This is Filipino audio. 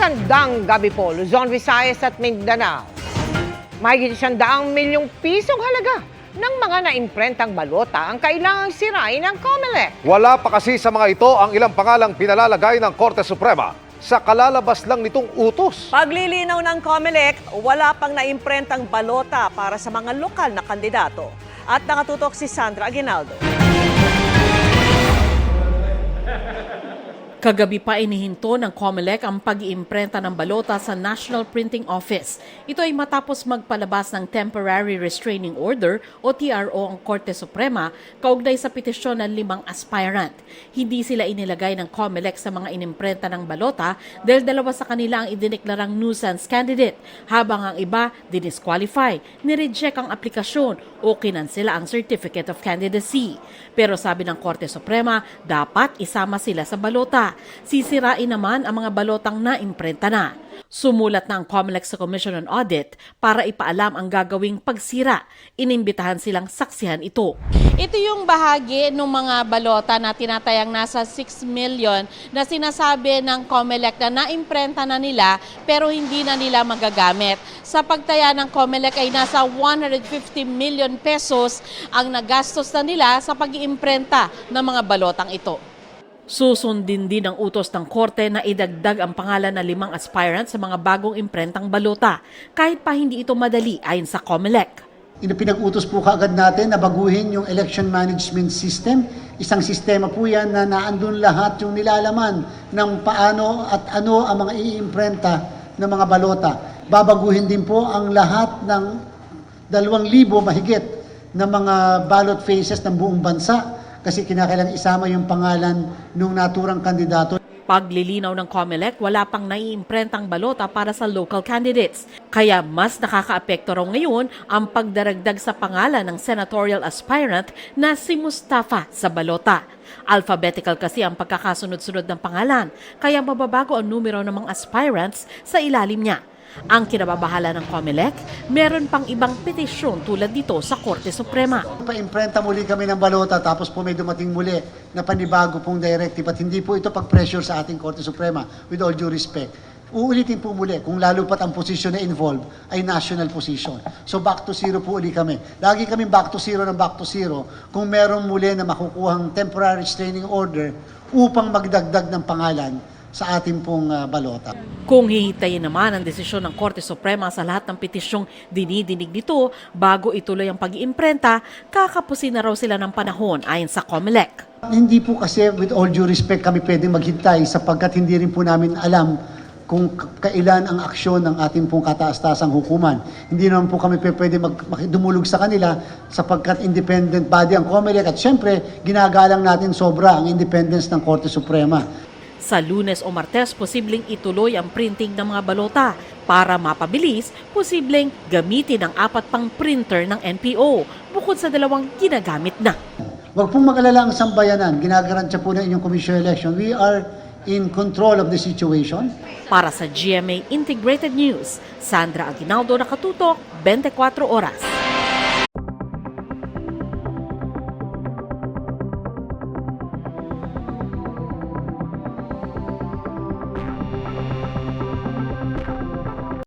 Magandang gabi po, Luzon, Visayas at Mindanao. Mahigit 100 milyong pisong halaga ng mga naimprentang balota ang kailangang sirain ng COMELEC. Wala pa kasi sa mga ito ang ilang pangalang pinalalagay ng Korte Suprema sa kalalabas lang nitong utos. Paglilinaw ng COMELEC, wala pang naimprentang balota para sa mga lokal na kandidato. At nakatutok si Sandra Aguinaldo. Kagabi pa inihinto ng COMELEC ang pag-iimprenta ng balota sa National Printing Office. Ito ay matapos magpalabas ng Temporary Restraining Order o TRO ang Korte Suprema kaugnay sa petisyon ng 5 aspirant. Hindi sila inilagay ng COMELEC sa mga inimprenta ng balota dahil 2 sa kanila ang idineklarang nuisance candidate, habang ang iba dinisqualify, nireject ang aplikasyon o kinansela ang Certificate of Candidacy. Pero sabi ng Korte Suprema, dapat isama sila sa balota. Sisirain naman ang mga balotang naimprenta na. Sumulat na ang COMELEC sa Commission on Audit para ipaalam ang gagawing pagsira. Inimbitahan silang saksihan ito. Ito yung bahagi ng mga balota na tinatayang nasa 6 million na sinasabi ng COMELEC na naimprenta na nila pero hindi na nila magagamit. Sa pagtaya ng COMELEC ay nasa 150 million pesos ang nagastos na nila sa pag-iimprenta ng mga balotang ito. Susundin din ang utos ng korte na idagdag ang pangalan ng 5 aspirant sa mga bagong imprentang balota, kahit pa hindi ito madali ayon sa COMELEC. Pinag-utos po kaagad natin na baguhin yung election management system. Isang sistema po yan na naandun lahat yung nilalaman ng paano at ano ang mga iimprenta ng mga balota. Babaguhin din po ang lahat ng 2,000 mahigit na mga ballot faces ng buong bansa kasi kinakailangan isama yung pangalan ng naturang kandidato. Paglilinaw ng COMELEC, wala pang naiimprentang balota para sa local candidates. Kaya mas nakakaapekto raw ngayon ang pagdaragdag sa pangalan ng senatorial aspirant na si Mustafa sa balota. Alphabetical kasi ang pagkakasunod-sunod ng pangalan, kaya mababago ang numero ng mga aspirants sa ilalim niya. Ang kinababahala ng COMELEC, meron pang ibang petisyon tulad dito sa Korte Suprema. Pa-imprenta muli kami ng balota tapos po may dumating muli na panibago pong directive at hindi po ito pag-pressure sa ating Korte Suprema with all due respect. Uulitin po muli kung lalo pat ang posisyon na involved ay national position. So back to zero po uli kami. Lagi kami back to zero ng back to zero kung meron muli na makukuhang temporary restraining order upang magdagdag ng pangalan sa ating pong balota. Kung hihintayin naman ang desisyon ng Korte Suprema sa lahat ng petisyong dinidinig nito bago ituloy ang pag-iimprenta, kakapusin na raw sila ng panahon ayon sa COMELEC. Hindi po kasi with all due respect kami pwedeng maghintay sapagkat hindi rin po namin alam kung kailan ang aksyon ng ating pong kataas-taasang hukuman. Hindi naman po kami pwede dumulog sa kanila sapagkat independent body ang COMELEC at syempre ginagalang natin sobra ang independence ng Korte Suprema. Sa Lunes o Martes, posibleng ituloy ang printing ng mga balota. Para mapabilis, posibleng gamitin ang 4 pang printer ng NPO, bukod sa 2 ginagamit na. Huwag pong mag-alala ang sambayanan. Ginagarantiya po ng inyong commission election. We are in control of the situation. Para sa GMA Integrated News, Sandra Aguinaldo, nakatutok, 24 oras.